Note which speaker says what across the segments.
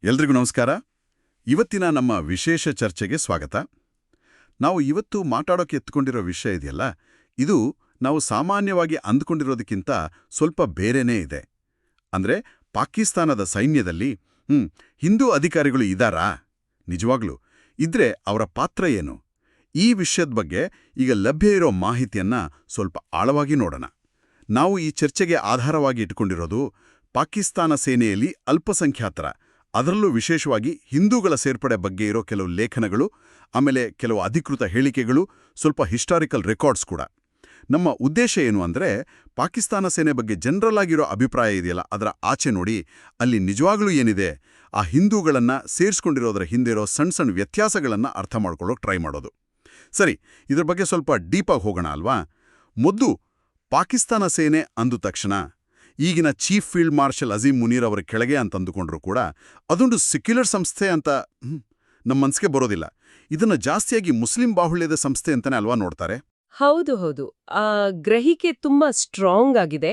Speaker 1: ಎಲ್ರಿಗೂ ನಮಸ್ಕಾರ. ಇವತ್ತಿನ ನಮ್ಮ ವಿಶೇಷ ಚರ್ಚೆಗೆ ಸ್ವಾಗತ. ನಾವು ಇವತ್ತು ಮಾತಾಡೋಕೆ ಎತ್ಕೊಂಡಿರೋ ವಿಷಯ ಇದೆಯಲ್ಲ, ಇದು ನಾವು ಸಾಮಾನ್ಯವಾಗಿ ಅಂದ್ಕೊಂಡಿರೋದಕ್ಕಿಂತ ಸ್ವಲ್ಪ ಬೇರೆನೇ ಇದೆ. ಅಂದ್ರೆ ಪಾಕಿಸ್ತಾನದ ಸೈನ್ಯದಲ್ಲಿ ಹಿಂದೂ ಅಧಿಕಾರಿಗಳು ಇದ್ದಾರಾ? ನಿಜವಾಗ್ಲೂ ಇದ್ರೆ ಅವರ ಪಾತ್ರ ಏನು? ಈ ವಿಷಯದ ಬಗ್ಗೆ ಈಗ ಲಭ್ಯ ಇರೋ ಮಾಹಿತಿಯನ್ನ ಸ್ವಲ್ಪ ಆಳವಾಗಿ ನೋಡೋಣ. ನಾವು ಈ ಚರ್ಚೆಗೆ ಆಧಾರವಾಗಿ ಇಟ್ಕೊಂಡಿರೋದು ಪಾಕಿಸ್ತಾನ ಸೇನೆಯಲ್ಲಿ ಅಲ್ಪಸಂಖ್ಯಾತರ, ಅದರಲ್ಲೂ ವಿಶೇಷವಾಗಿ ಹಿಂದೂಗಳ ಸೇರ್ಪಡೆ ಬಗ್ಗೆ ಇರೋ ಕೆಲವು ಲೇಖನಗಳು, ಆಮೇಲೆ ಕೆಲವು ಅಧಿಕೃತ ಹೇಳಿಕೆಗಳು, ಸ್ವಲ್ಪ ಹಿಸ್ಟಾರಿಕಲ್ ರೆಕಾರ್ಡ್ಸ್ ಕೂಡ. ನಮ್ಮ ಉದ್ದೇಶ ಏನು ಅಂದರೆ, ಪಾಕಿಸ್ತಾನ ಸೇನೆ ಬಗ್ಗೆ ಜನರಲ್ ಆಗಿರೋ ಅಭಿಪ್ರಾಯ ಇದೆಯಲ್ಲ, ಅದರ ಆಚೆ ನೋಡಿ ಅಲ್ಲಿ ನಿಜವಾಗ್ಲೂ ಏನಿದೆ, ಆ ಹಿಂದೂಗಳನ್ನು ಸೇರಿಸ್ಕೊಂಡಿರೋದ್ರ ಹಿಂದೆ ಇರೋ ಸಣ್ಣ ಸಣ್ಣ ವ್ಯತ್ಯಾಸಗಳನ್ನು ಅರ್ಥ ಮಾಡ್ಕೊಳ್ಳೋಕೆ ಟ್ರೈ ಮಾಡೋದು. ಸರಿ, ಇದ್ರ ಬಗ್ಗೆ ಸ್ವಲ್ಪ ಡೀಪಾಗಿ ಹೋಗೋಣ ಅಲ್ವಾ? ಮೊದಲು ಪಾಕಿಸ್ತಾನ ಸೇನೆ ಅಂದ ತಕ್ಷಣ ಈಗಿನ chief field marshal Asim Munir ಅವರ ಕೆಳಗೆ ಅಂತ ಅಂದುಕೊಂಡ್ರೂ ಕೂಡ ಅದೊಂದು ಸೆಕ್ಯುಲರ್ ಸಂಸ್ಥೆ ಅಂತ ನಮ್ಮ ಮನಸ್ಸಿಗೆ ಬರೋದಿಲ್ಲ. ಇದನ್ನು ಜಾಸ್ತಿಯಾಗಿ ಮುಸ್ಲಿಂ ಬಾಹುಳ್ಯದ ಸಂಸ್ಥೆ ಅಂತಾನೆ ಅಲ್ವಾ ನೋಡ್ತಾರೆ?
Speaker 2: ಹೌದು ಹೌದು, ಆ ಗ್ರಹಿಕೆ ತುಂಬಾ ಸ್ಟ್ರಾಂಗ್ ಆಗಿದೆ.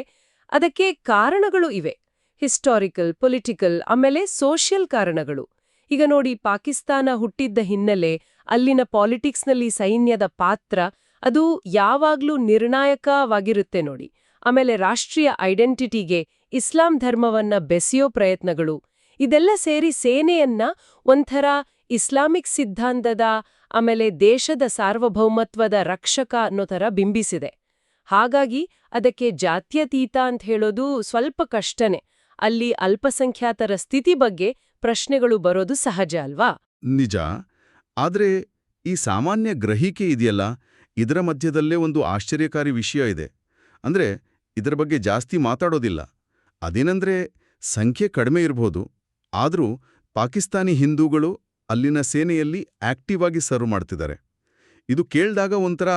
Speaker 2: ಅದಕ್ಕೆ ಕಾರಣಗಳು ಇವೆ, ಹಿಸ್ಟಾರಿಕಲ್, ಪೊಲಿಟಿಕಲ್, ಆಮೇಲೆ ಸೋಷಿಯಲ್ ಕಾರಣಗಳು. ಈಗ ನೋಡಿ, ಪಾಕಿಸ್ತಾನ ಹುಟ್ಟಿದ್ದ ಹಿನ್ನೆಲೆ, ಅಲ್ಲಿನ ಪಾಲಿಟಿಕ್ಸ್ನಲ್ಲಿ ಸೈನ್ಯದ ಪಾತ್ರ ಅದು ಯಾವಾಗ್ಲೂ ನಿರ್ಣಾಯಕವಾಗಿರುತ್ತೆ ನೋಡಿ. ಆಮೇಲೆ ರಾಷ್ಟ್ರೀಯ ಐಡೆಂಟಿಟಿಗೆ ಇಸ್ಲಾಂ ಧರ್ಮವನ್ನ ಬೆಸೆಯೋ ಪ್ರಯತ್ನಗಳು, ಇದೆಲ್ಲ ಸೇರಿ ಸೇನೆಯನ್ನ ಒಂಥರ ಇಸ್ಲಾಮಿಕ್ ಸಿದ್ಧಾಂತದ, ಆಮೇಲೆ ದೇಶದ ಸಾರ್ವಭೌಮತ್ವದ ರಕ್ಷಕ ಅನ್ನೋ ಥರ ಬಿಂಬಿಸಿದೆ. ಹಾಗಾಗಿ ಅದಕ್ಕೆ ಜಾತ್ಯತೀತ ಅಂತ ಹೇಳೋದು ಸ್ವಲ್ಪ ಕಷ್ಟನೇ. ಅಲ್ಲಿ ಅಲ್ಪಸಂಖ್ಯಾತರ ಸ್ಥಿತಿ ಬಗ್ಗೆ ಪ್ರಶ್ನೆಗಳು ಬರೋದು ಸಹಜ ಅಲ್ವಾ?
Speaker 3: ನಿಜ. ಆದ್ರೆ ಈ ಸಾಮಾನ್ಯ ಗ್ರಹಿಕೆ ಇದೆಯಲ್ಲ, ಇದರ ಮಧ್ಯದಲ್ಲೇ ಒಂದು ಆಶ್ಚರ್ಯಕಾರಿ ವಿಷಯ ಇದೆ. ಅಂದ್ರೆ ಇದರ ಬಗ್ಗೆ ಜಾಸ್ತಿ ಮಾತಾಡೋದಿಲ್ಲ. ಅದೇನಂದ್ರೆ, ಸಂಖ್ಯೆ ಕಡಿಮೆ ಇರ್ಬೋದು, ಆದರೂ ಪಾಕಿಸ್ತಾನಿ ಹಿಂದೂಗಳು ಅಲ್ಲಿನ ಸೇನೆಯಲ್ಲಿ ಆಕ್ಟಿವ್ ಆಗಿ ಸರ್ವ್ ಮಾಡ್ತಿದ್ದಾರೆ. ಇದು ಕೇಳಿದಾಗ ಒಂಥರ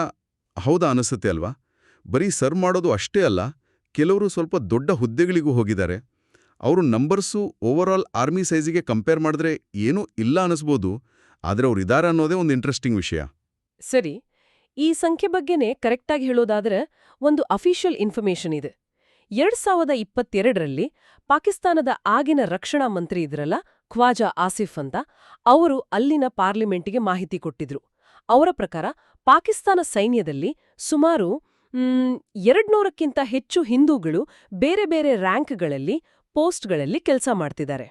Speaker 3: ಹೌದಾ ಅನಿಸುತ್ತೆ ಅಲ್ವಾ? ಬರೀ ಸರ್ವ್ ಮಾಡೋದು ಅಷ್ಟೇ ಅಲ್ಲ, ಕೆಲವರು ಸ್ವಲ್ಪ ದೊಡ್ಡ ಹುದ್ದೆಗಳಿಗೂ ಹೋಗಿದ್ದಾರೆ. ಅವರು ನಂಬರ್ಸು ಓವರಾಲ್ ಆರ್ಮಿ ಸೈಜಿಗೆ ಕಂಪೇರ್ ಮಾಡಿದ್ರೆ ಏನೂ ಇಲ್ಲ ಅನಿಸ್ಬೋದು, ಆದರೆ ಅವ್ರು ಇದ್ದಾರೆ ಅನ್ನೋದೇ ಒಂದು ಇಂಟ್ರೆಸ್ಟಿಂಗ್ ವಿಷಯ.
Speaker 2: ಸರಿ, ಈ ಸಂಖ್ಯೆ ಬಗ್ಗೆನೇ ಕರೆಕ್ಟಾಗಿ ಹೇಳೋದಾದ್ರೆ ಒಂದು ಅಫಿಷಿಯಲ್ ಇನ್ಫಾರ್ಮೇಷನ್ ಇದೆ. 2022ರಲ್ಲಿ ಪಾಕಿಸ್ತಾನದ ಆಗಿನ ರಕ್ಷಣಾ ಮಂತ್ರಿ ಇದ್ರಲ್ಲ, ಖ್ವಾಜಾ ಆಸಿಫ್ ಅಂತ, ಅವರು ಅಲ್ಲಿನ ಪಾರ್ಲಿಮೆಂಟಿಗೆ ಮಾಹಿತಿ ಕೊಟ್ಟಿದ್ರು. ಅವರ ಪ್ರಕಾರ ಪಾಕಿಸ್ತಾನ ಸೈನ್ಯದಲ್ಲಿ ಸುಮಾರು 200ಕ್ಕಿಂತ ಹೆಚ್ಚು ಹಿಂದೂಗಳು ಬೇರೆ ಬೇರೆ ರ್ಯಾಂಕ್ಗಳಲ್ಲಿ, ಪೋಸ್ಟ್ಗಳಲ್ಲಿ ಕೆಲಸ ಮಾಡ್ತಿದ್ದಾರೆ.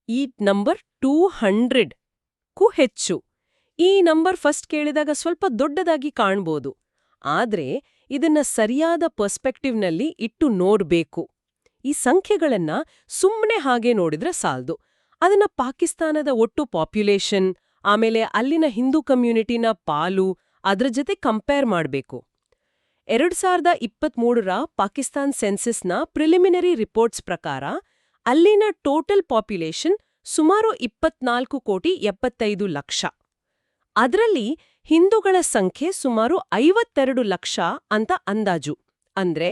Speaker 2: ಈ ನಂಬರ್ 200ಕ್ಕೂ ಹೆಚ್ಚು. ಈ ನಂಬರ್ ಫಸ್ಟ್ ಕೇಳಿದಾಗ ಸ್ವಲ್ಪ ದೊಡ್ಡದಾಗಿ ಕಾಣ್ಬೋದು, ಆದ್ರೆ ಇದನ್ನ ಸರಿಯಾದ ಪರ್ಸ್ಪೆಕ್ಟಿವ್ನಲ್ಲಿ ಇಟ್ಟು ನೋಡ್ಬೇಕು. ಈ ಸಂಖ್ಯೆಗಳನ್ನ ಸುಮ್ಮನೆ ಹಾಗೆ ನೋಡಿದ್ರೆ ಸಾಲ್ದು. ಅದನ್ನ ಪಾಕಿಸ್ತಾನದ ಒಟ್ಟು ಪಾಪ್ಯುಲೇಷನ್, ಆಮೇಲೆ ಅಲ್ಲಿನ ಹಿಂದೂ ಕಮ್ಯುನಿಟಿನ ಪಾಲು, ಅದ್ರ ಜೊತೆ ಕಂಪೇರ್ ಮಾಡ್ಬೇಕು. 2023ರ ಪಾಕಿಸ್ತಾನ್ ಸೆನ್ಸಸ್ನ ಪ್ರಿಲಿಮಿನರಿ ರಿಪೋರ್ಟ್ಸ್ ಪ್ರಕಾರ ಅಲ್ಲಿನ ಟೋಟಲ್ ಪಾಪ್ಯುಲೇಷನ್ ಸುಮಾರು 24,75,00,000. ಅದರಲ್ಲಿ ಹಿಂದೂಗಳ ಸಂಖ್ಯೆ ಸುಮಾರು 52 ಲಕ್ಷ ಅಂತ ಅಂದಾಜು. ಅಂದ್ರೆ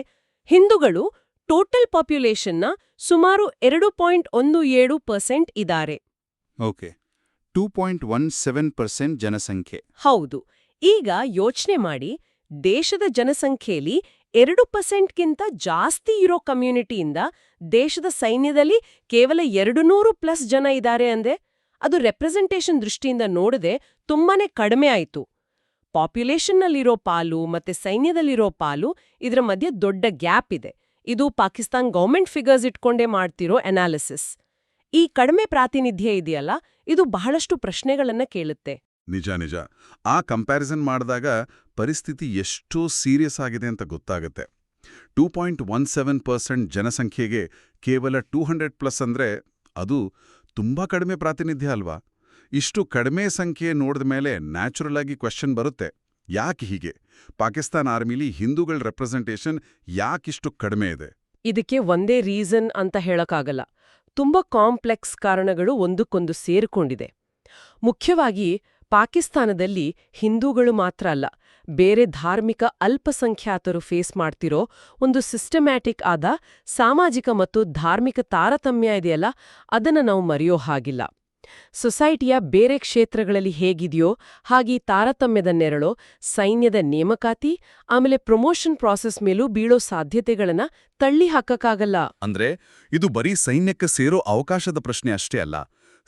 Speaker 2: ಹಿಂದೂಗಳು ಟೋಟಲ್ ಪಾಪ್ಯುಲೇಷನ್ನ ಸುಮಾರು 2.17% ಇದ್ದಾರೆ.
Speaker 3: ಓಕೆ, 2.17% ಜನಸಂಖ್ಯೆ.
Speaker 2: ಹೌದು. ಈಗ ಯೋಚನೆ ಮಾಡಿ, ದೇಶದ ಜನಸಂಖ್ಯೆಯಲ್ಲಿ 2%ಗಿಂತ ಜಾಸ್ತಿ ಇರೋ ಕಮ್ಯುನಿಟಿಯಿಂದ ದೇಶದ ಸೈನ್ಯದಲ್ಲಿ ಕೇವಲ 200+ ಜನ ಇದ್ದಾರೆ ಅಂದ್ರೆ ಅದು ರೆಪ್ರೆಸೆಂಟೇಷನ್ ದೃಷ್ಟಿಯಿಂದ ನೋಡದೆ ತುಂಬಾನೇ ಕಡಿಮೆ ಆಯ್ತು. ಪಾಪ್ಯುಲೇಷನ್ನಲ್ಲಿರೋ ಪಾಲು ಮತ್ತೆ ಸೈನ್ಯದಲ್ಲಿರೋ ಪಾಲು, ಇದರ ಮಧ್ಯೆ ದೊಡ್ಡ ಗ್ಯಾಪ್ ಇದೆ. ಇದು ಪಾಕಿಸ್ತಾನ್ ಗೌರ್ಮೆಂಟ್ ಫಿಗರ್ಸ್ ಇಟ್ಕೊಂಡೇ ಮಾಡ್ತಿರೋ ಅನಾಲಿಸಿಸ್. ಈ ಕಡಿಮೆ ಪ್ರಾತಿನಿಧ್ಯ ಇದೆಯಲ್ಲ, ಇದು ಬಹಳಷ್ಟು ಪ್ರಶ್ನೆಗಳನ್ನ ಕೇಳುತ್ತೆ.
Speaker 3: ನಿಜ ನಿಜ. ಆ ಕಂಪ್ಯಾರಿಸನ್ ಮಾಡಿದಾಗ ಪರಿಸ್ಥಿತಿ ಎಷ್ಟು ಸೀರಿಯಸ್ ಆಗಿದೆ ಅಂತ ಗೊತ್ತಾಗುತ್ತೆ. 2.17% ಜನಸಂಖ್ಯೆಗೆ ಕೇವಲ 200+ ಅಂದ್ರೆ ಅದು ತುಂಬಾ ಕಡಿಮೆ ಪ್ರಾತಿನಿಧ್ಯ ಅಲ್ವಾ? ಇಷ್ಟು ಕಡಿಮೆ ಸಂಖ್ಯೆ ನೋಡಿದ ಮೇಲೆ ನ್ಯಾಚುರಲ್ ಆಗಿ ಕ್ವೆಶ್ಚನ್ ಬರುತ್ತೆ, ಯಾಕೆ ಹೀಗೆ? ಪಾಕಿಸ್ತಾನ್ ಆರ್ಮಿಲಿ ಹಿಂದೂಗಳ ರೆಪ್ರೆಸೆಂಟೇಷನ್ ಯಾಕಿಷ್ಟು ಕಡಿಮೆ ಇದೆ?
Speaker 2: ಇದಕ್ಕೆ ಒಂದೇ ರೀಸನ್ ಅಂತ ಹೇಳಕ್ಕಾಗಲ್ಲ. ತುಂಬಾ ಕಾಂಪ್ಲೆಕ್ಸ್ ಕಾರಣಗಳು ಒಂದಕ್ಕೊಂದು ಸೇರಿಕೊಂಡಿದೆ. ಮುಖ್ಯವಾಗಿ ಪಾಕಿಸ್ತಾನದಲ್ಲಿ ಹಿಂದೂಗಳು ಮಾತ್ರ ಅಲ್ಲ, ಬೇರೆ ಧಾರ್ಮಿಕ ಅಲ್ಪಸಂಖ್ಯಾತರು ಫೇಸ್ ಮಾಡ್ತಿರೋ ಒಂದು ಸಿಸ್ಟಮ್ಯಾಟಿಕ್ ಆದ ಸಾಮಾಜಿಕ ಮತ್ತು ಧಾರ್ಮಿಕ ತಾರತಮ್ಯ ಇದೆಯಲ್ಲ, ಅದನ್ನ ನಾವು ಮರೆಯೋ ಹಾಗಿಲ್ಲ. ಸೊಸೈಟಿಯ ಬೇರೆ ಕ್ಷೇತ್ರಗಳಲ್ಲಿ ಹೇಗಿದೆಯೋ ಹಾಗೆ ತಾರತಮ್ಯದ ನೆರಳು ಸೈನ್ಯದ ನೇಮಕಾತಿ ಆಮೇಲೆ ಪ್ರಮೋಷನ್ ಪ್ರಾಸೆಸ್ ಮೇಲೂ ಬೀಳೋ ಸಾಧ್ಯತೆಗಳನ್ನ ತಳ್ಳಿ ಹಾಕಕ್ಕಾಗಲ್ಲ.
Speaker 3: ಅಂದ್ರೆ ಇದು ಬರೀ ಸೈನ್ಯಕ್ಕೆ ಸೇರೋ ಅವಕಾಶದ ಪ್ರಶ್ನೆ ಅಷ್ಟೇ ಅಲ್ಲ,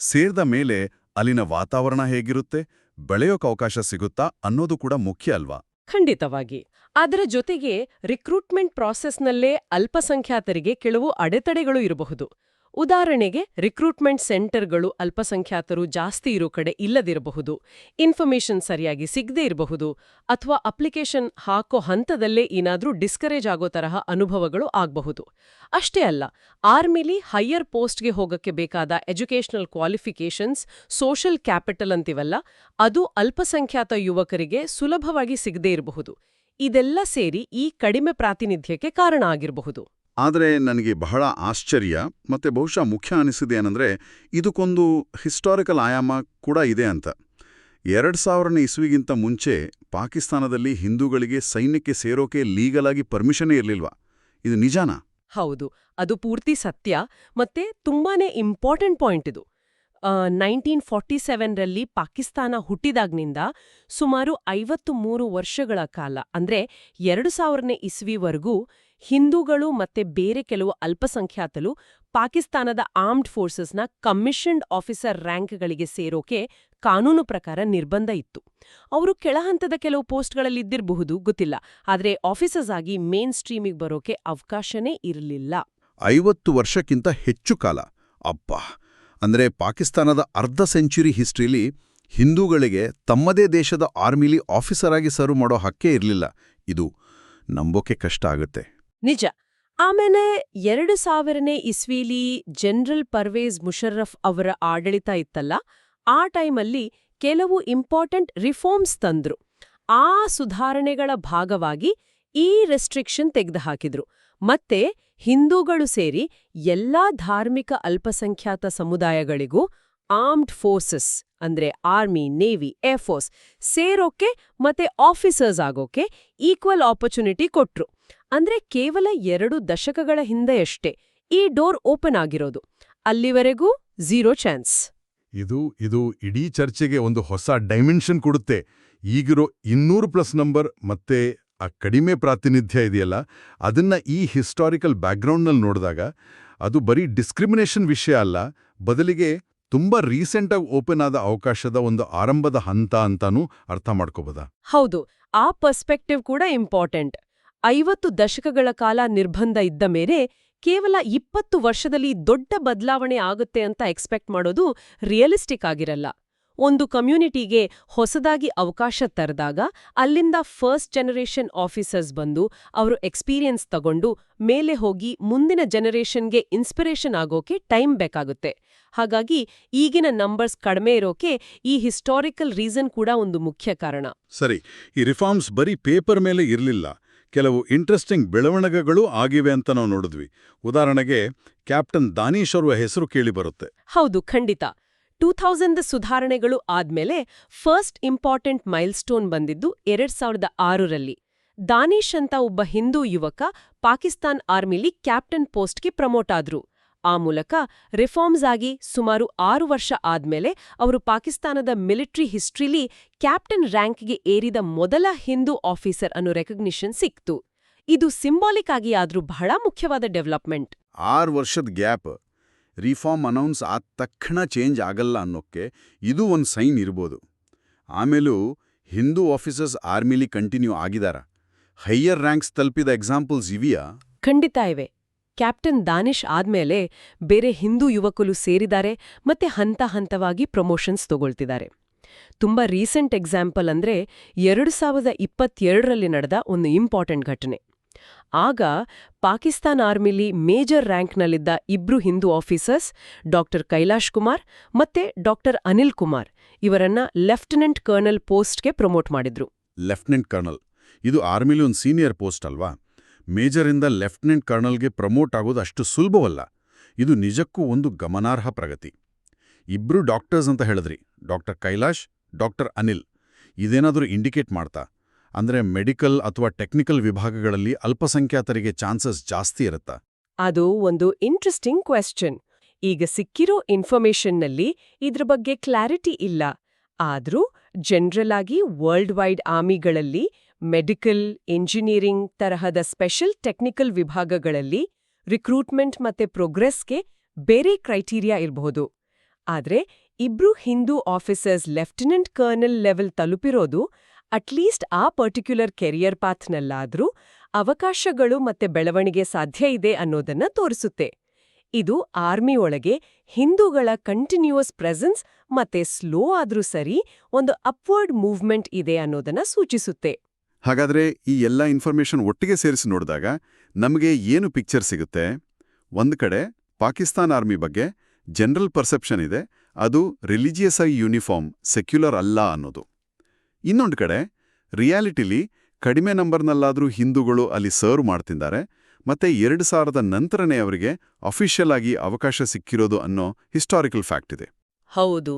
Speaker 1: ಸೇರಿದ ಮೇಲೆ ಅಲ್ಲಿನ ವಾತಾವರಣ ಹೇಗಿರುತ್ತೆ, ಬೆಳೆಯೋಕ್ ಅವಕಾಶ ಸಿಗುತ್ತಾ ಅನ್ನೋದು ಕೂಡ ಮುಖ್ಯ ಅಲ್ವಾ?
Speaker 2: ಖಂಡಿತವಾಗಿ. ಅದರ ಜೊತೆಗೆ ರಿಕ್ರೂಟ್ಮೆಂಟ್ ಪ್ರಾಸೆಸ್ನಲ್ಲೇ ಅಲ್ಪಸಂಖ್ಯಾತರಿಗೆ ಕೆಲವು ಅಡೆತಡೆಗಳು ಇರಬಹುದು. ಉದಾಹರಣೆಗೆ ರಿಕ್ರೂಟ್ಮೆಂಟ್ ಸೆಂಟರ್ಗಳು ಅಲ್ಪಸಂಖ್ಯಾತರು ಜಾಸ್ತಿ ಇರೋ ಕಡೆ ಇಲ್ಲದಿರಬಹುದು, ಇನ್ಫಾರ್ಮೇಷನ್ ಸರಿಯಾಗಿ ಸಿಗದೇ ಇರಬಹುದು, ಅಥವಾ ಅಪ್ಲಿಕೇಶನ್ ಹಾಕೋ ಹಂತದಲ್ಲೇ ಏನಾದ್ರೂ ಡಿಸ್ಕರೇಜ್ ಆಗೋ ತರಹ ಅನುಭವಗಳು ಆಗಬಹುದು. ಅಷ್ಟೇ ಅಲ್ಲ, ಆರ್ಮಿಲಿ ಹೈಯರ್ ಪೋಸ್ಟ್ಗೆ ಹೋಗಕ್ಕೆ ಬೇಕಾದ ಎಜುಕೇಷನಲ್ ಕ್ವಾಲಿಫಿಕೇಷನ್ಸ್, ಸೋಷಲ್ ಕ್ಯಾಪಿಟಲ್ ಅಂತಿವಲ್ಲ, ಅದು ಅಲ್ಪಸಂಖ್ಯಾತ ಯುವಕರಿಗೆ ಸುಲಭವಾಗಿ ಸಿಗದೇ ಇರಬಹುದು. ಇದೆಲ್ಲ ಸೇರಿ ಈ ಕಡಿಮೆ ಪ್ರಾತಿನಿಧ್ಯಕ್ಕೆ ಕಾರಣ ಆಗಿರಬಹುದು.
Speaker 1: ಆದರೆ ನನಗೆ ಬಹಳ ಆಶ್ಚರ್ಯ ಮತ್ತೆ ಬಹುಶಃ ಮುಖ್ಯ ಅನಿಸಿದೆ ಏನಂದ್ರೆ, ಇದಕ್ಕೊಂದು ಹಿಸ್ಟಾರಿಕಲ್ ಆಯಾಮ ಕೂಡ ಇದೆ ಅಂತ. 2000ನೇ ಇಸ್ವಿಗಿಂತ ಮುಂಚೆ ಪಾಕಿಸ್ತಾನದಲ್ಲಿ ಹಿಂದೂಗಳಿಗೆ ಸೈನ್ಯಕ್ಕೆ ಸೇರೋಕೆ ಲೀಗಲ್ ಆಗಿ ಪರ್ಮಿಷನ್ನೇ ಇರಲಿಲ್ವಾ? ಇದು ನಿಜಾನಾ?
Speaker 2: ಹೌದು, ಅದು ಪೂರ್ತಿ ಸತ್ಯ. ಮತ್ತೆ ತುಂಬಾನೇ ಇಂಪಾರ್ಟೆಂಟ್ ಪಾಯಿಂಟ್ ಇದು. 1947ರಲ್ಲಿ ಪಾಕಿಸ್ತಾನ ಹುಟ್ಟಿದಾಗ್ನಿಂದ ಸುಮಾರು 53 ವರ್ಷಗಳ ಕಾಲ, ಅಂದ್ರೆ 2000ನೇ ಇಸ್ವಿವರೆಗೂ ಹಿಂದೂಗಳು ಮತ್ತೆ ಬೇರೆ ಕೆಲವು ಅಲ್ಪಸಂಖ್ಯಾತರು ಪಾಕಿಸ್ತಾನದ ಆರ್ಮ್ಡ್ ಫೋರ್ಸಸ್ನ ಕಮಿಷನ್ಡ್ ಆಫೀಸರ್ ರ್ಯಾಂಕ್ಗಳಿಗೆ ಸೇರೋಕೆ ಕಾನೂನು ಪ್ರಕಾರ ನಿರ್ಬಂಧ ಇತ್ತು. ಅವರು ಕೆಳಹಂತದ ಕೆಲವು ಪೋಸ್ಟ್ಗಳಲ್ಲಿದ್ದಿರಬಹುದು, ಗೊತ್ತಿಲ್ಲ. ಆದರೆ ಆಫೀಸರ್ಸ್ ಆಗಿ ಮೇನ್ ಸ್ಟ್ರೀಮಿಗೆ ಬರೋಕೆ ಅವಕಾಶನೇ ಇರಲಿಲ್ಲ.
Speaker 1: 50 ವರ್ಷಕ್ಕಿಂತ ಹೆಚ್ಚು ಕಾಲ. ಅಬ್ಬಾ! ಅಂದ್ರೆ ಪಾಕಿಸ್ತಾನದ ಅರ್ಧ ಸೆಂಚುರಿ ಹಿಸ್ಟ್ರಿಲಿ ಹಿಂದೂಗಳಿಗೆ ತಮ್ಮದೇ ದೇಶದ ಆರ್ಮಿಲಿ ಆಫೀಸರ್ ಆಗಿ ಸರ್ವ್ ಮಾಡೋ ಹಕ್ಕೇ ಇರಲಿಲ್ಲ. ಇದು ನಂಬೋಕೆ ಕಷ್ಟ ಆಗುತ್ತೆ.
Speaker 2: ನಿಜ. ಆಮೇಲೆ 2000ನೇ ಇಸ್ವಿಲಿ ಜನರಲ್ ಪರ್ವೇಜ್ ಮುಷರ್ರಫ್ ಅವರ ಆಡಳಿತ ಇತ್ತಲ್ಲ, ಆ ಟೈಮಲ್ಲಿ ಕೆಲವು ಇಂಪಾರ್ಟೆಂಟ್ ರಿಫಾರ್ಮ್ಸ್ ತಂದ್ರು. ಆ ಸುಧಾರಣೆಗಳ ಭಾಗವಾಗಿ ಈ ರೆಸ್ಟ್ರಿಕ್ಷನ್ ತೆಗೆದುಹಾಕಿದ್ರು. ಮತ್ತೆ ಹಿಂದೂಗಳು ಸೇರಿ ಎಲ್ಲಾ ಧಾರ್ಮಿಕ ಅಲ್ಪಸಂಖ್ಯಾತ ಸಮುದಾಯಗಳಿಗೂ ಆರ್ಮ್ಡ್ ಫೋರ್ಸಸ್ ಅಂದ್ರೆ ಆರ್ಮಿ, ನೇವಿ, ಏರ್ಫೋರ್ಸ್ ಸೇರೋಕೆ ಮತ್ತೆ ಆಫೀಸರ್ಸ್ ಆಗೋಕೆ ಈಕ್ವಲ್ ಆಪರ್ಚುನಿಟಿ ಕೊಟ್ರು. ಅಂದ್ರೆ ಕೇವಲ 2 ದಶಕಗಳ ಹಿಂದೆಯಷ್ಟೇ ಈ ಡೋರ್ ಓಪನ್ ಆಗಿರೋದು. ಅಲ್ಲಿವರೆಗೂ ಝೀರೋ ಚಾನ್ಸ್.
Speaker 4: ಇದು ಇಡೀ ಚರ್ಚೆಗೆ ಒಂದು ಹೊಸ ಡೈಮೆನ್ಷನ್ ಕೊಡುತ್ತೆ. ಈಗಿರೋ 200+ ನಂಬರ್ ಮತ್ತೆ ಆ ಕಡಿಮೆ ಪ್ರಾತಿನಿಧ್ಯ ಇದೆಯಲ್ಲ, ಅದನ್ನ ಈ ಹಿಸ್ಟಾರಿಕಲ್ ಬ್ಯಾಕ್ಗ್ರೌಂಡ್ನಲ್ಲಿ ನೋಡಿದಾಗ ಅದು ಬರೀ ಡಿಸ್ಕ್ರಿಮಿನೇಷನ್ ವಿಷಯ ಅಲ್ಲ, ಬದಲಿಗೆ ತುಂಬಾ ರೀಸೆಂಟಾಗಿ ಓಪನ್ ಆದ ಅವಕಾಶದ ಒಂದು ಆರಂಭದ ಹಂತ ಅಂತಾನೂ ಅರ್ಥ ಮಾಡ್ಕೋಬೋದಾ?
Speaker 2: ಹೌದು, ಆ ಪರ್ಸ್ಪೆಕ್ಟಿವ್ ಕೂಡ ಇಂಪಾರ್ಟೆಂಟ್. 50 ದಶಕಗಳ ಕಾಲ ನಿರ್ಬಂಧ ಇದ್ದ ಮೇಲೆ ಕೇವಲ 20 ವರ್ಷದಲ್ಲಿ ದೊಡ್ಡ ಬದಲಾವಣೆ ಆಗುತ್ತೆ ಅಂತ ಎಕ್ಸ್ಪೆಕ್ಟ್ ಮಾಡೋದು ರಿಯಲಿಸ್ಟಿಕ್ ಆಗಿರಲ್ಲ. ಒಂದು ಕಮ್ಯುನಿಟಿಗೆ ಹೊಸದಾಗಿ ಅವಕಾಶ ತರದಾಗ ಅಲ್ಲಿಂದ ಫಸ್ಟ್ ಜನರೇಷನ್ ಆಫೀಸರ್ಸ್ ಬಂದು ಅವರು ಎಕ್ಸ್ಪೀರಿಯನ್ಸ್ ತಗೊಂಡು ಮೇಲೆ ಹೋಗಿ ಮುಂದಿನ ಜನರೇಷನ್ಗೆ ಇನ್ಸ್ಪಿರೇಷನ್ ಆಗೋಕೆ ಟೈಮ್ ಬೇಕಾಗುತ್ತೆ. ಹಾಗಾಗಿ ಈಗಿನ ನಂಬರ್ಸ್ ಕಡಿಮೆ ಇರೋಕೆ ಈ ಹಿಸ್ಟಾರಿಕಲ್ ರೀಸನ್ ಕೂಡ ಒಂದು ಮುಖ್ಯ ಕಾರಣ.
Speaker 1: ಸರಿ, ಈ ರಿಫಾರ್ಮ್ಸ್ ಬರೀ ಪೇಪರ್ ಮೇಲೆ ಇರಲಿಲ್ಲ, ಕೆಲವು ಇಂಟ್ರೆಸ್ಟಿಂಗ್ ಬೆಳವಣಿಗೆಗಳು ಆಗಿವೆ ಅಂತ ನಾವು ನೋಡಿದ್ವಿ. ಉದಾಹರಣೆಗೆ ಕ್ಯಾಪ್ಟನ್ ದಾನಿಶ್ ಅವರ ಹೆಸರು ಕೇಳಿಬರುತ್ತೆ.
Speaker 2: ಹೌದು, ಖಂಡಿತ. 2000 ಸುಧಾರಣೆಗಳು ಆದ್ಮೇಲೆ ಫಸ್ಟ್ ಇಂಪಾರ್ಟೆಂಟ್ ಮೈಲ್ಸ್ಟೋನ್ ಬಂದಿದ್ದು 2006ರಲ್ಲಿ. ದಾನಿಶ್ ಅಂತ ಒಬ್ಬ ಹಿಂದೂ ಯುವಕ ಪಾಕಿಸ್ತಾನ್ ಆರ್ಮಿಲಿ ಕ್ಯಾಪ್ಟನ್ ಪೋಸ್ಟ್ಗೆ ಪ್ರಮೋಟ್ ಆದ್ರು. ಆ ಮೂಲಕ ರಿಫಾರ್ಮ್ಸ್ ಆಗಿ ಸುಮಾರು 6 ವರ್ಷ ಆದ್ಮೇಲೆ ಅವರು ಪಾಕಿಸ್ತಾನದ ಮಿಲಿಟರಿ ಹಿಸ್ಟ್ರಿಲಿ ಕ್ಯಾಪ್ಟನ್ ರ್ಯಾಂಕ್ಗೆ ಏರಿದ ಮೊದಲ ಹಿಂದೂ ಆಫೀಸರ್ ಅನ್ನೋ ರೆಕಗ್ನಿಷನ್ ಸಿಕ್ತು. ಇದು ಸಿಂಬಾಲಿಕ್ ಆಗಿ ಆದ್ರೂ ಬಹಳ ಮುಖ್ಯವಾದ ಡೆವಲಪ್ಮೆಂಟ್.
Speaker 1: 6 ವರ್ಷದ ಗ್ಯಾಪ್, ರಿಫಾರ್ಮ್ ಅನೌನ್ಸ್ ಆದ ತಕ್ಷಣ ಚೇಂಜ್ ಆಗಲ್ಲ ಅನ್ನೋಕ್ಕೆ ಇದು ಒಂದು ಸೈನ್ ಇರ್ಬೋದು. ಆಮೇಲೂ ಹಿಂದೂ ಆಫೀಸರ್ಸ್ ಆರ್ಮಿಲಿ ಕಂಟಿನ್ಯೂ ಆಗಿದಾರ? ಹೈಯರ್ ರ್ಯಾಂಕ್ಸ್ ತಲುಪಿದ ಎಕ್ಸಾಂಪಲ್ಸ್ ಇವೆಯಾ?
Speaker 2: ಖಂಡಿತ ಇವೆ. ಕ್ಯಾಪ್ಟನ್ ದಾನಿಶ್ ಆದ್ಮೇಲೆ ಬೇರೆ ಹಿಂದೂ ಯುವಕರು ಸೇರಿದ್ದಾರೆ ಮತ್ತೆ ಹಂತ ಹಂತವಾಗಿ ಪ್ರಮೋಷನ್ಸ್ ತಗೊಳ್ತಿದ್ದಾರೆ. ತುಂಬಾ ರೀಸೆಂಟ್ ಎಕ್ಸಾಂಪಲ್ ಅಂದ್ರೆ 2022ರಲ್ಲಿ ನಡೆದ ಒಂದು ಇಂಪಾರ್ಟೆಂಟ್ ಘಟನೆ. ಆಗ ಪಾಕಿಸ್ತಾನ್ ಆರ್ಮಿಲಿ ಮೇಜರ್ ರ್ಯಾಂಕ್ನಲ್ಲಿದ್ದ 2 ಹಿಂದೂ ಆಫೀಸರ್ಸ್, ಡಾಕ್ಟರ್ ಕೈಲಾಶ್ ಕುಮಾರ್ ಮತ್ತೆ ಡಾಕ್ಟರ್ ಅನಿಲ್ ಕುಮಾರ್, ಇವರನ್ನ ಲೆಫ್ಟಿನೆಂಟ್ ಕರ್ನಲ್ ಪೋಸ್ಟ್ಗೆ ಪ್ರಮೋಟ್ ಮಾಡಿದ್ರು.
Speaker 1: ಲೆಫ್ಟಿನೆಂಟ್ ಕರ್ನಲ್, ಇದು ಆರ್ಮಿಲಿ ಒಂದು ಸೀನಿಯರ್ ಪೋಸ್ಟ್ ಅಲ್ವಾ? ಮೇಜರಿಂದ ಲೆಫ್ಟಿನೆಂಟ್ ಕರ್ನಲ್ಗೆ ಪ್ರಮೋಟ್ ಆಗೋದು ಅಷ್ಟು ಸುಲಭವಲ್ಲ. ಇದು ನಿಜಕ್ಕೂ ಒಂದು ಗಮನಾರ್ಹ ಪ್ರಗತಿ. 2 ಡಾಕ್ಟರ್ಸ್ ಅಂತ ಹೇಳಿದ್ರಿ, ಡಾಕ್ಟರ್ ಕೈಲಾಶ್, ಡಾಕ್ಟರ್ ಅನಿಲ್. ಇದೇನಾದರೂ ಇಂಡಿಕೇಟ್ ಮಾಡ್ತಾ ಅಂದ್ರೆ ಮೆಡಿಕಲ್ ಅಥವಾ ಟೆಕ್ನಿಕಲ್ ವಿಭಾಗಗಳಲ್ಲಿ ಅಲ್ಪಸಂಖ್ಯಾತರಿಗೆ ಚಾನ್ಸಸ್ ಜಾಸ್ತಿ ಇರುತ್ತಾ?
Speaker 2: ಅದು ಒಂದು ಇಂಟ್ರೆಸ್ಟಿಂಗ್ ಕ್ವೆಶ್ಚನ್. ಈಗ ಸಿಕ್ಕಿರೋ ಇನ್ಫಾರ್ಮೇಷನ್ನಲ್ಲಿ ಇದ್ರ ಬಗ್ಗೆ ಕ್ಲಾರಿಟಿ ಇಲ್ಲ. ಆದ್ರೂ ಜನರಲ್ ಆಗಿ ವರ್ಲ್ಡ್ ವೈಡ್ ಆರ್ಮಿಗಳಲ್ಲಿ ಮೆಡಿಕಲ್, ಇಂಜಿನಿಯರಿಂಗ್ ತರಹದ ಸ್ಪೆಷಲ್ ಟೆಕ್ನಿಕಲ್ ವಿಭಾಗಗಳಲ್ಲಿ ರಿಕ್ರೂಟ್ಮೆಂಟ್ ಮತ್ತೆ ಪ್ರೋಗ್ರೆಸ್ಗೆ ಬೇರೆ ಕ್ರೈಟೀರಿಯಾ ಇರಬಹುದು. ಆದ್ರೆ ಇಬ್ರು Hindu officers lieutenant colonel level ತಲುಪಿರೋದು ಅಟ್ಲೀಸ್ಟ್ ಆ ಪರ್ಟಿಕ್ಯುಲರ್ ಕೆರಿಯರ್ ಪಾತ್ನಲ್ಲಾದ್ರೂ ಅವಕಾಶಗಳು ಮತ್ತೆ ಬೆಳವಣಿಗೆ ಸಾಧ್ಯ ಇದೆ ಅನ್ನೋದನ್ನ ತೋರಿಸುತ್ತೆ. ಇದು ಆರ್ಮಿ ಒಳಗೆ ಹಿಂದೂಗಳ ಕಂಟಿನ್ಯೂಯಸ್ ಪ್ರೆಸೆನ್ಸ್ ಮತ್ತೆ ಸ್ಲೋ ಆದ್ರೂ ಸರಿ ಒಂದು ಅಪ್ವರ್ಡ್ ಮೂವ್ಮೆಂಟ್ ಇದೆ ಅನ್ನೋದನ್ನ ಸೂಚಿಸುತ್ತೆ.
Speaker 1: ಹಾಗಾದ್ರೆ ಈ ಎಲ್ಲ ಇನ್ಫಾರ್ಮೇಷನ್ ಒಟ್ಟಿಗೆ ಸೇರಿಸಿ ನೋಡಿದಾಗ ನಮಗೆ ಏನು ಪಿಕ್ಚರ್ ಸಿಗುತ್ತೆ? ಒಂದು ಕಡೆ ಪಾಕಿಸ್ತಾನ್ ಆರ್ಮಿ ಬಗ್ಗೆ ಜನರಲ್ ಪರ್ಸೆಪ್ಷನ್ ಇದೆ, ಅದು ರಿಲಿಜಿಯಸ್ ಆಗಿ ಯೂನಿಫಾರ್ಮ್, ಸೆಕ್ಯುಲರ್ ಅಲ್ಲ ಅನ್ನೋದು. ಇನ್ನೊಂದು ಕಡೆ ರಿಯಾಲಿಟಿಲಿ ಕಡಿಮೆ ನಂಬರ್ನಲ್ಲಾದ್ರೂ ಹಿಂದೂಗಳು ಅಲ್ಲಿ ಸರ್ವ್ ಮಾಡ್ತಿದ್ದಾರೆ, ಮತ್ತೆ 2000 ನಂತರನೇ ಅವರಿಗೆ ಅಫಿಷಿಯಲ್ ಆಗಿ ಅವಕಾಶ ಸಿಕ್ಕಿರೋದು ಅನ್ನೋ ಹಿಸ್ಟಾರಿಕಲ್ ಫ್ಯಾಕ್ಟ್ ಇದೆ.
Speaker 2: ಹೌದು,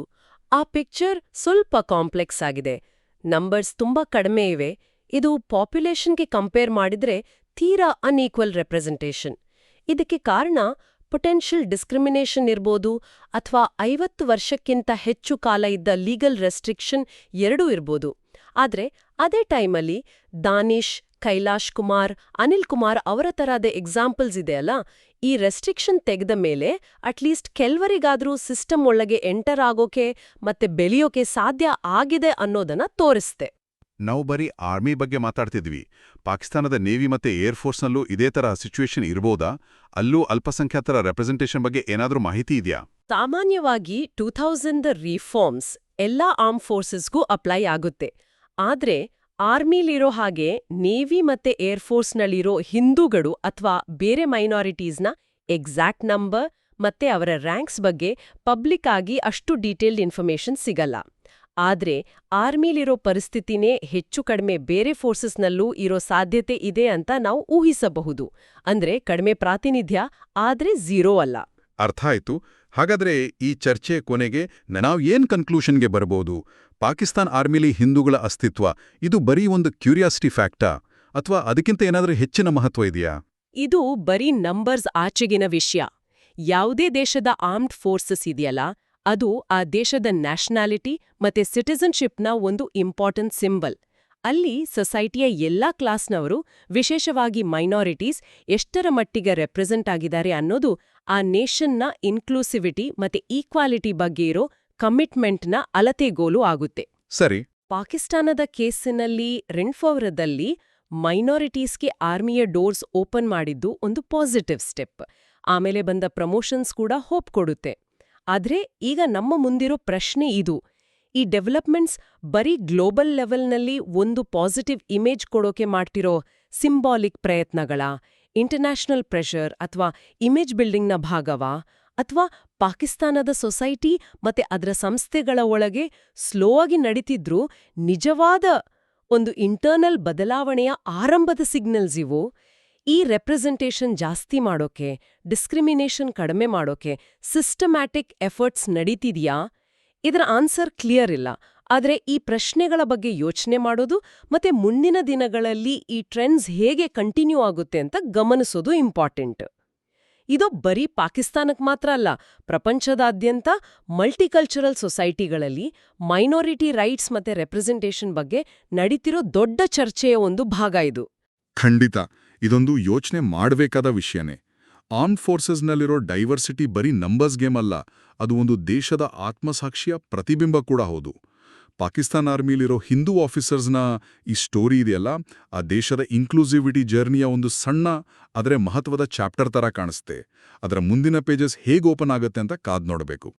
Speaker 2: ಆ ಪಿಕ್ಚರ್ ಸ್ವಲ್ಪ ಕಾಂಪ್ಲೆಕ್ಸ್ ಆಗಿದೆ. ನಂಬರ್ಸ್ ತುಂಬಾ ಕಡಿಮೆ ಇವೆ. ಇದು ಪಾಪ್ಯುಲೇಷನ್ಗೆ ಕಂಪೇರ್ ಮಾಡಿದ್ರೆ ತೀರಾ ಅನ್ಈಕ್ವಲ್ ರೆಪ್ರೆಸೆಂಟೇಷನ್. ಇದಕ್ಕೆ ಕಾರಣ ಪೊಟೆನ್ಷಿಯಲ್ ಡಿಸ್ಕ್ರಿಮಿನೇಷನ್ ಇರ್ಬೋದು, ಅಥವಾ 50 ವರ್ಷಕ್ಕಿಂತ ಹೆಚ್ಚು ಕಾಲ ಇದ್ದ ಲೀಗಲ್ ರೆಸ್ಟ್ರಿಕ್ಷನ್ ಎರಡೂ ಇರ್ಬೋದು. ಆದ್ರೆ ಅದೇ ಟೈಮಲ್ಲಿ ದಾನಿಶ್, ಕೈಲಾಶ್ ಕುಮಾರ್, ಅನಿಲ್ ಕುಮಾರ್ ಅವರ ತರಹದ ಎಕ್ಸಾಂಪಲ್ಸ್ ಇದೆಯಲ್ಲ, ಈ ರೆಸ್ಟ್ರಿಕ್ಷನ್ ತೆಗೆದ ಮೇಲೆ ಅಟ್ಲೀಸ್ಟ್ ಕೆಲವರಿಗಾದ್ರೂ ಸಿಸ್ಟಮ್ ಒಳಗೆ ಎಂಟರ್ ಆಗೋಕೆ ಮತ್ತೆ ಬೆಳೆಯೋಕೆ ಸಾಧ್ಯ ಆಗಿದೆ ಅನ್ನೋದನ್ನ ತೋರಿಸ್ತೆ.
Speaker 1: ನಾವು ಬರೀ ಆರ್ಮಿ ಬಗ್ಗೆ ಮಾತಾಡ್ತಿದ್ವಿ. ಪಾಕಿಸ್ತಾನದ ನೇವಿ ಮತ್ತೆ ಏರ್ಫೋರ್ಸ್ನಲ್ಲೂ ಇದೇ ಥರ ಸಿಚುವೇಶನ್ ಇರ್ಬೋದಾ? ಅಲ್ಲೂ ಅಲ್ಪಸಂಖ್ಯಾತರ ರೆಪ್ರೆಸೆಂಟೇಷನ್ ಬಗ್ಗೆ ಏನಾದ್ರೂ ಮಾಹಿತಿ ಇದೆಯಾ?
Speaker 2: ಸಾಮಾನ್ಯವಾಗಿ 2000 ರಿಫಾರ್ಮ್ಸ್ ಎಲ್ಲಾ ಆರ್ಮ್ ಫೋರ್ಸಸ್ಗೂ ಅಪ್ಲೈ ಆಗುತ್ತೆ. ಆದ್ರೆ ಆರ್ಮಿಲಿರೋ ಹಾಗೆ ನೇವಿ ಮತ್ತೆ ಏರ್ಫೋರ್ಸ್ನಲ್ಲಿರೋ ಹಿಂದೂಗಳು ಅಥವಾ ಬೇರೆ ಮೈನಾರಿಟೀಸ್ನ ಎಕ್ಸಾಕ್ಟ್ ನಂಬರ್ ಮತ್ತೆ ಅವರ ರ್ಯಾಂಕ್ಸ್ ಬಗ್ಗೆ ಪಬ್ಲಿಕ್ ಆಗಿ ಅಷ್ಟು ಡೀಟೇಲ್ಡ್ ಇನ್ಫಾರ್ಮೇಷನ್ ಸಿಗಲ್ಲ. ಆದ್ರೆ ಆರ್ಮಿಲಿರೋ ಪರಿಸ್ಥಿತಿನೇ ಹೆಚ್ಚು ಕಡಿಮೆ ಬೇರೆ ಫೋರ್ಸಸ್ನಲ್ಲೂ ಇರೋ ಸಾಧ್ಯತೆ ಇದೆ ಅಂತ ನಾವು ಊಹಿಸಬಹುದು. ಅಂದ್ರೆ ಕಡಿಮೆ ಪ್ರಾತಿನಿಧ್ಯ, ಆದ್ರೆ ಝೀರೋ ಅಲ್ಲ.
Speaker 4: ಅರ್ಥ ಆಯ್ತು. ಹಾಗಾದ್ರೆ ಈ ಚರ್ಚೆ ಕೊನೆಗೆ ನಾವು ಏನ್ ಕನ್ಕ್ಲೂಷನ್ಗೆ ಬರ್ಬೋದು? ಪಾಕಿಸ್ತಾನ್ ಆರ್ಮಿಲಿ ಹಿಂದೂಗಳ ಅಸ್ತಿತ್ವ ಇದು ಬರೀ ಒಂದು ಕ್ಯೂರಿಯಾಸಿಟಿ ಫ್ಯಾಕ್ಟಾ, ಅಥವಾ ಅದಕ್ಕಿಂತ ಏನಾದ್ರೂ ಹೆಚ್ಚಿನ ಮಹತ್ವ ಇದೆಯಾ?
Speaker 2: ಇದು ಬರೀ ನಂಬರ್ಸ್ ಆಚೆಗಿನ ವಿಷಯ. ಯಾವುದೇ ದೇಶದ ಆರ್ಮ್ಡ್ ಫೋರ್ಸಸ್ ಇದೆಯಲ್ಲ, ಅದು ಆ ದೇಶದ ನ್ಯಾಷನಾಲಿಟಿ ಮತ್ತೆ ಸಿಟಿಸನ್ಶಿಪ್ನ ಒಂದು ಇಂಪಾರ್ಟೆಂಟ್ ಸಿಂಬಲ್. ಅಲ್ಲಿ ಸೊಸೈಟಿಯ ಎಲ್ಲಾ ಕ್ಲಾಸ್ನವರು, ವಿಶೇಷವಾಗಿ ಮೈನಾರಿಟೀಸ್, ಎಷ್ಟರ ಮಟ್ಟಿಗೆ ರೆಪ್ರೆಸೆಂಟ್ ಆಗಿದ್ದಾರೆ ಅನ್ನೋದು ಆ ನೇಷನ್ನ ಇನ್ಕ್ಲೂಸಿವಿಟಿ ಮತ್ತೆ ಈಕ್ವಾಲಿಟಿ ಬಗ್ಗೆ ಇರೋ ಕಮಿಟ್ಮೆಂಟ್ನ ಅಳತೆಗೋಲು ಆಗುತ್ತೆ.
Speaker 4: ಸರಿ.
Speaker 2: ಪಾಕಿಸ್ತಾನದ ಕೇಸಿನಲ್ಲಿ 2000ರಲ್ಲಿ ಮೈನಾರಿಟೀಸ್ಗೆ ಆರ್ಮಿಯ ಡೋರ್ಸ್ ಓಪನ್ ಮಾಡಿದ್ದು ಒಂದು ಪಾಸಿಟಿವ್ ಸ್ಟೆಪ್. ಆಮೇಲೆ ಬಂದ ಪ್ರಮೋಷನ್ಸ್ ಕೂಡ ಹೋಪ್ ಕೊಡುತ್ತೆ. ಆದ್ರೆ ಈಗ ನಮ್ಮ ಮುಂದಿರೋ ಪ್ರಶ್ನೆ ಇದು: ಈ ಡೆವಲಪ್ಮೆಂಟ್ಸ್ ಬರೀ ಗ್ಲೋಬಲ್ ಲೆವೆಲ್ನಲ್ಲಿ ಒಂದು ಪಾಸಿಟಿವ್ ಇಮೇಜ್ ಕೊಡೋಕೆ ಮಾಡ್ತಿರೋ ಸಿಂಬಾಲಿಕ್ ಪ್ರಯತ್ನಗಳ, ಇಂಟರ್ನ್ಯಾಷನಲ್ ಪ್ರೆಷರ್ ಅಥವಾ ಇಮೇಜ್ ಬಿಲ್ಡಿಂಗ್ನ ಭಾಗವಾ, ಅಥವಾ ಪಾಕಿಸ್ತಾನದ ಸೊಸೈಟಿ ಮತ್ತೆ ಅದರ ಸಂಸ್ಥೆಗಳ ಒಳಗೆ ಸ್ಲೋ ಆಗಿ ನಡೀತಿದ್ರೂ ನಿಜವಾದ ಒಂದು ಇಂಟರ್ನಲ್ ಬದಲಾವಣೆಯ ಆರಂಭದ ಸಿಗ್ನಲ್ಸ್ ಇವು? ಈ ರೆಪ್ರೆಸೆಂಟೇಷನ್ ಜಾಸ್ತಿ ಮಾಡೋಕೆ, ಡಿಸ್ಕ್ರಿಮಿನೇಷನ್ ಕಡಿಮೆ ಮಾಡೋಕೆ ಸಿಸ್ಟಮ್ಯಾಟಿಕ್ ಎಫರ್ಟ್ಸ್ ನಡೀತಿದ್ಯಾ? ಇದರ ಆನ್ಸರ್ ಕ್ಲಿಯರ್ ಇಲ್ಲ. ಆದ್ರೆ ಈ ಪ್ರಶ್ನೆಗಳ ಬಗ್ಗೆ ಯೋಚನೆ ಮಾಡೋದು ಮತ್ತೆ ಮುಂದಿನ ದಿನಗಳಲ್ಲಿ ಈ ಟ್ರೆಂಡ್ಸ್ ಹೇಗೆ ಕಂಟಿನ್ಯೂ ಆಗುತ್ತೆ ಅಂತ ಗಮನಿಸೋದು ಇಂಪಾರ್ಟೆಂಟ್. ಇದು ಬರೀ ಪಾಕಿಸ್ತಾನಕ್ಕೆ ಮಾತ್ರ ಅಲ್ಲ, ಪ್ರಪಂಚದಾದ್ಯಂತ ಮಲ್ಟಿಕಲ್ಚರಲ್ ಸೊಸೈಟಿಗಳಲ್ಲಿ ಮೈನಾರಿಟಿ ರೈಟ್ಸ್ ಮತ್ತೆ ರೆಪ್ರೆಸೆಂಟೇಷನ್ ಬಗ್ಗೆ ನಡೀತಿರೋ ದೊಡ್ಡ ಚರ್ಚೆಯ ಒಂದು ಭಾಗ ಇದು.
Speaker 4: ಖಂಡಿತ ಇದೊಂದು ಯೋಚನೆ ಮಾಡಬೇಕಾದ ವಿಷಯನೇ. ಆರ್ಮ್ಡ್ ಫೋರ್ಸಸ್ನಲ್ಲಿರೋ ಡೈವರ್ಸಿಟಿ ಬರೀ ನಂಬರ್ಸ್ ಗೇಮ್ ಅಲ್ಲ, ಅದು ಒಂದು ದೇಶದ ಆತ್ಮಸಾಕ್ಷಿಯ ಪ್ರತಿಬಿಂಬ ಕೂಡ ಹೌದು. ಪಾಕಿಸ್ತಾನ್ ಆರ್ಮಿಲಿರೋ ಹಿಂದೂ ಆಫೀಸರ್ಸ್ನ ಈ ಸ್ಟೋರಿ ಇದೆಯಲ್ಲ, ಆ ದೇಶದ ಇನ್ಕ್ಲೂಸಿವಿಟಿ ಜರ್ನಿಯ ಒಂದು ಸಣ್ಣ ಆದರೆ ಮಹತ್ವದ ಚಾಪ್ಟರ್ ತರ ಕಾಣಿಸುತ್ತೆ. ಅದರ ಮುಂದಿನ ಪೇಜಸ್ ಹೇಗೆ ಓಪನ್ ಆಗುತ್ತೆ ಅಂತ ಕಾದ್ ನೋಡಬೇಕು.